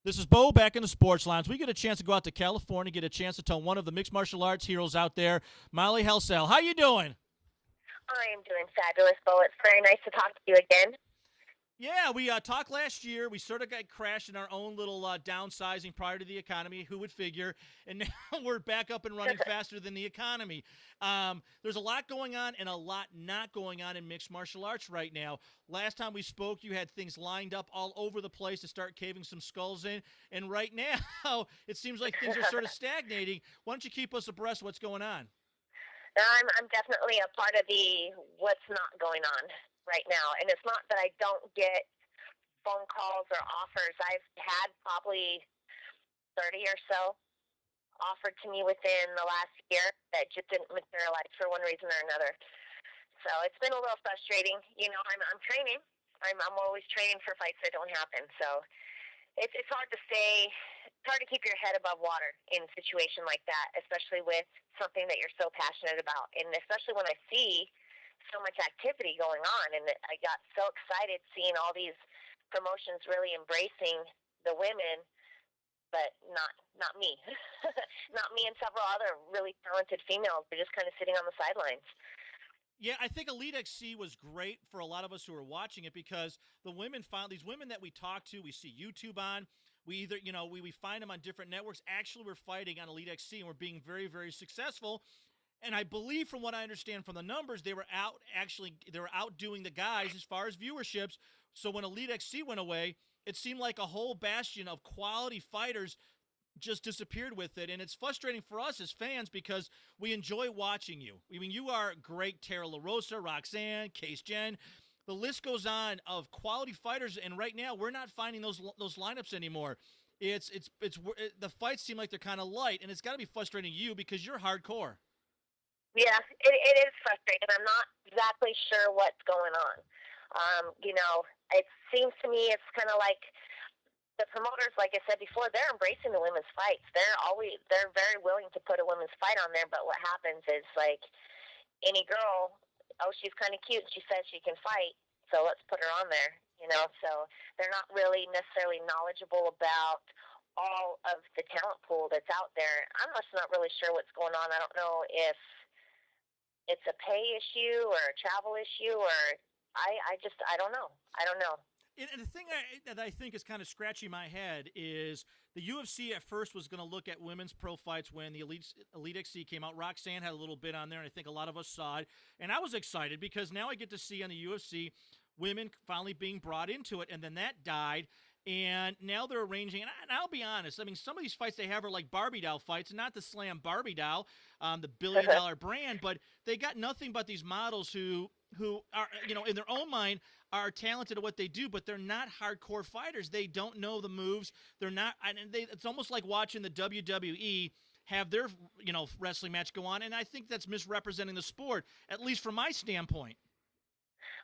This is Bo back in the Sports Lounge. We get a chance to go out to California, get a chance to tell one of the mixed martial arts heroes out there, Molly Helsel. How you doing? I am doing fabulous, Bo. It's very nice to talk to you again. Yeah, we talked last year. We sort of got crashed in our own little downsizing prior to the economy. Who would figure? And now we're back up and running faster than the economy. There's a lot going on and a lot not going on in mixed martial arts right now. Last time we spoke, you had things lined up all over the place to start caving some skulls in. And right now, it seems like things are sort of stagnating. Why don't you keep us abreast of what's going on? I'm definitely a part of the what's not going on right now. And it's not that I don't get phone calls or offers. I've had probably 30 or so offered to me within the last year that just didn't materialize for one reason or another. So it's been a little frustrating. I'm training. I'm always training for fights that don't happen. So it's hard to stay. It's hard to keep your head above water in a situation like that, especially with something that you're so passionate about, and especially when I see so much activity going on. And I got so excited seeing all these promotions really embracing the women, but not me, not me, and several other really talented females. They're just kind of sitting on the sidelines. Yeah, I think Elite XC was great for a lot of us who were watching it because the women found these women that we talk to, we see YouTube on. We either, we find them on different networks. Actually, we're fighting on Elite XC and we're being very, very successful. And I believe, from what I understand from the numbers, they were outdoing the guys as far as viewerships. So when Elite XC went away, it seemed like a whole bastion of quality fighters just disappeared with it. And it's frustrating for us as fans because we enjoy watching you. I mean, you are great. Tara LaRosa, Roxanne, Case Jen. The list goes on of quality fighters, and right now we're not finding those lineups anymore. The fights seem like they're kind of light, and it's got to be frustrating you because you're hardcore. Yeah, it is frustrating. I'm not exactly sure what's going on. It seems to me it's kind of like the promoters, like I said before, they're embracing the women's fights. They're very willing to put a women's fight on there. But what happens is like any girl, oh, she's kind of cute. She says she can fight, so let's put her on there. So they're not really necessarily knowledgeable about all of the talent pool that's out there. I'm just not really sure what's going on. I don't know if it's a pay issue or a travel issue or I don't know. I don't know. And the thing that I think is kind of scratching my head is the UFC at first was going to look at women's pro fights when the Elite XC came out. Roxanne had a little bit on there, and I think a lot of us saw it. And I was excited because now I get to see on the UFC women finally being brought into it. And then that died. And now they're arranging, and I'll be honest. I mean, some of these fights they have are like Barbie doll fights, not to slam Barbie doll, the billion-dollar brand, but they got nothing but these models who are, in their own mind are talented at what they do, but they're not hardcore fighters. They don't know the moves. They're not, and it's almost like watching the WWE have their, wrestling match go on, and I think that's misrepresenting the sport, at least from my standpoint.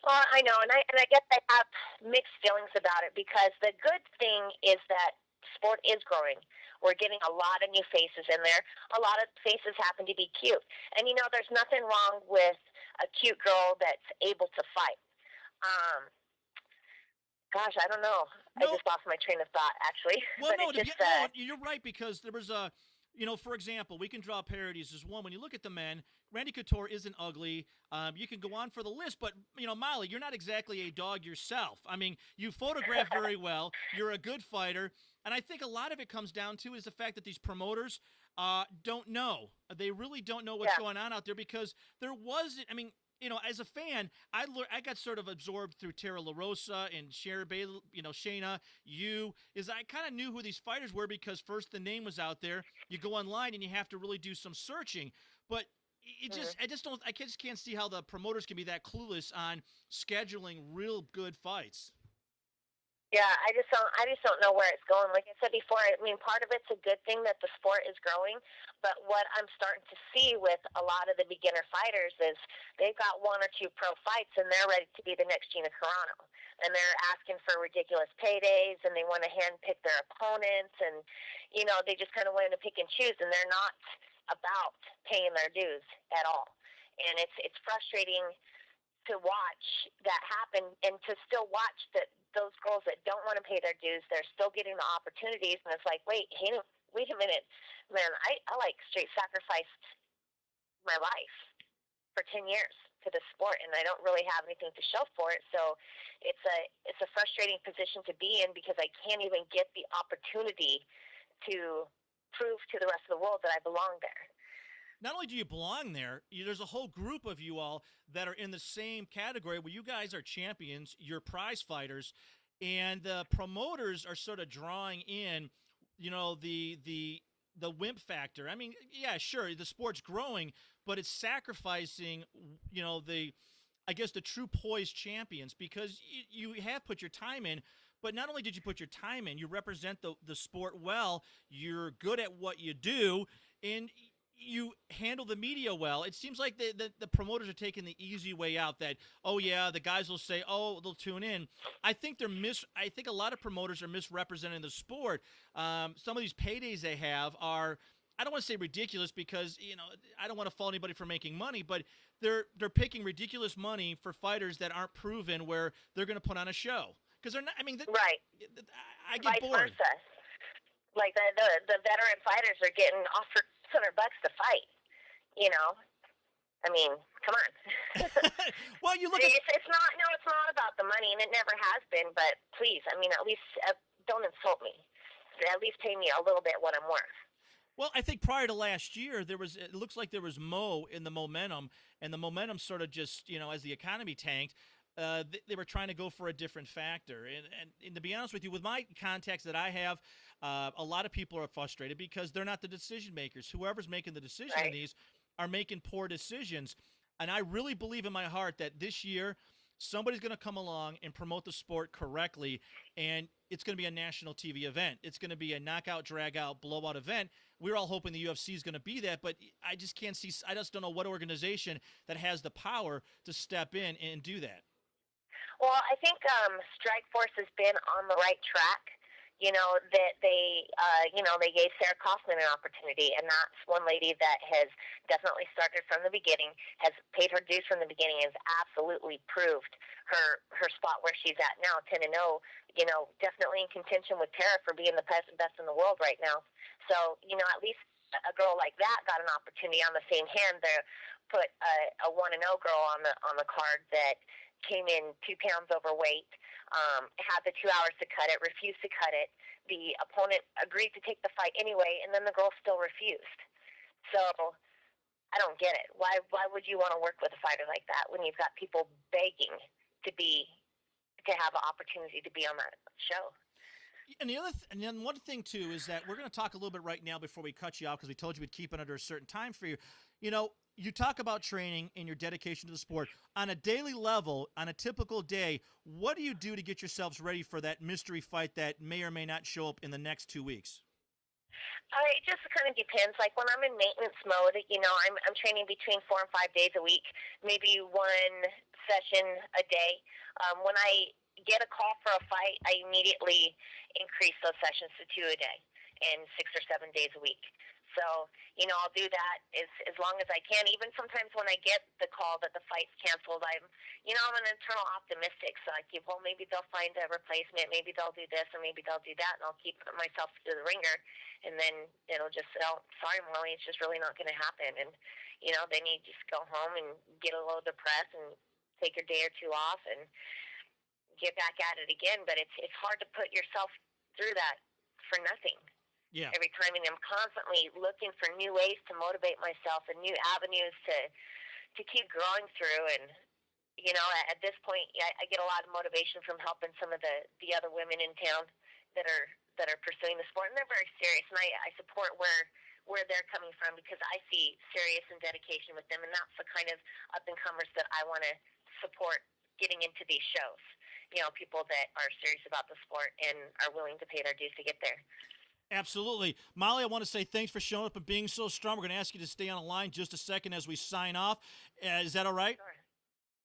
Well, I know, and I guess I have mixed feelings about it because the good thing is that sport is growing. We're getting a lot of new faces in there. A lot of faces happen to be cute, and there's nothing wrong with a cute girl that's able to fight. Um, Gosh, I don't know. I No, just lost my train of thought actually, well, but no, it to be, just no, you're right because there was a, for example, we can draw parodies. As one, when you look at the men, Randy Couture isn't ugly. You can go on for the list, but Molly, you're not exactly a dog yourself. I mean, you photograph very well. You're a good fighter, and I think a lot of it comes down to is the fact that these promoters don't know. They really don't know what's yeah. going on out there because there wasn't. I mean, as a fan, I got sort of absorbed through Tara LaRosa and Shara Bailey, Shayna, is I kind of knew who these fighters were because first the name was out there. You go online and you have to really do some searching. But Mm-hmm. I just can't see how the promoters can be that clueless on scheduling real good fights. Yeah, I just don't know where it's going. Like I said before, I mean, part of it's a good thing that the sport is growing, but what I'm starting to see with a lot of the beginner fighters is they've got one or two pro fights and they're ready to be the next Gina Carano, and they're asking for ridiculous paydays and they want to handpick their opponents, and they just kind of want to pick and choose, and they're not about paying their dues at all, and it's frustrating to watch that happen and to still watch those girls that don't want to pay their dues, they're still getting the opportunities, and it's like, wait a minute, man, I like straight sacrificed my life for 10 years to the sport, and I don't really have anything to show for it. So it's a frustrating position to be in because I can't even get the opportunity to prove to the rest of the world that I belong there. Not only do you belong there, there's a whole group of you all that are in the same category where you guys are champions, you're prize fighters, and the promoters are sort of drawing in, the wimp factor. I mean, yeah, sure, the sport's growing, but it's sacrificing, the I guess the true poised champions because you have put your time in. But not only did you put your time in, you represent the sport well. You're good at what you do, and you handle the media well. It seems like the promoters are taking the easy way out. That oh yeah, the guys will say oh they'll tune in. I think a lot of promoters are misrepresenting the sport. Some of these paydays they have are. I don't want to say ridiculous because I don't want to fault anybody for making money, but they're picking ridiculous money for fighters that aren't proven where they're going to put on a show because they're not. I mean, Right. I get Vice bored. versa. Like the veteran fighters are getting offered $600 to fight. You know, I mean, come on. Well, you look at It's not. No, it's not about the money, and it never has been. But please, I mean, at least don't insult me. At least pay me a little bit what I'm worth. well, I think prior to last year, there was. It looks like there was Mo in the momentum, and the momentum sort of just as the economy tanked. They were trying to go for a different factor, and to be honest with you, with my contacts that I have, a lot of people are frustrated because they're not the decision makers. Whoever's making the decision in Right. these are making poor decisions, and I really believe in my heart that this year somebody's going to come along and promote the sport correctly, and it's going to be a national TV event. It's going to be a knockout, drag out, blowout event. We're all hoping the UFC is going to be that, but I just can't see. I just don't know what organization that has the power to step in and do that. Well, I think Strike Force has been on the right track. You know that they gave Sarah Kaufman an opportunity, and that's one lady that has definitely started from the beginning, has paid her dues from the beginning, and has absolutely proved her spot where she's at now, 10-0. Definitely in contention with Tara for being the best in the world right now. So at least a girl like that got an opportunity. On the same hand, they put a 1-0 girl on the card that came in 2 pounds overweight, had the 2 hours to cut it, refused to cut it. The opponent agreed to take the fight anyway, and then the girl still refused. So I don't get it. Why would you want to work with a fighter like that when you've got people begging to have an opportunity to be on that show? And then one thing too is that we're going to talk a little bit right now before we cut you out because we told you we'd keep it under a certain time for you. You talk about training and your dedication to the sport on a daily level. On a typical day, what do you do to get yourselves ready for that mystery fight that may or may not show up in the next 2 weeks? It just kind of depends. Like when I'm in maintenance mode, I'm training between 4 and 5 days a week, maybe one session a day. When I get a call for a fight, I immediately increase those sessions to 2 a day and 6 or 7 days a week. So, I'll do that as long as I can. Even sometimes when I get the call that the fight's canceled, I'm an internal optimistic. So I keep, well, maybe they'll find a replacement. Maybe they'll do this or maybe they'll do that. And I'll keep myself to the ringer. And then it'll just say, oh, sorry, Molly, it's just really not going to happen. And, then you just go home and get a little depressed and take a day or two off and get back at it again. But it's hard to put yourself through that for nothing. Yeah. Every time, and I'm constantly looking for new ways to motivate myself and new avenues to keep growing through. And at this point, I get a lot of motivation from helping some of the other women in town that are pursuing the sport, and they're very serious. And I support where they're coming from because I see serious and dedication with them, and that's the kind of up and comers that I want to support getting into these shows. People that are serious about the sport and are willing to pay their dues to get there. Absolutely. Molly, I want to say thanks for showing up and being so strong. We're going to ask you to stay on the line just a second as we sign off. Is that all right? Sure.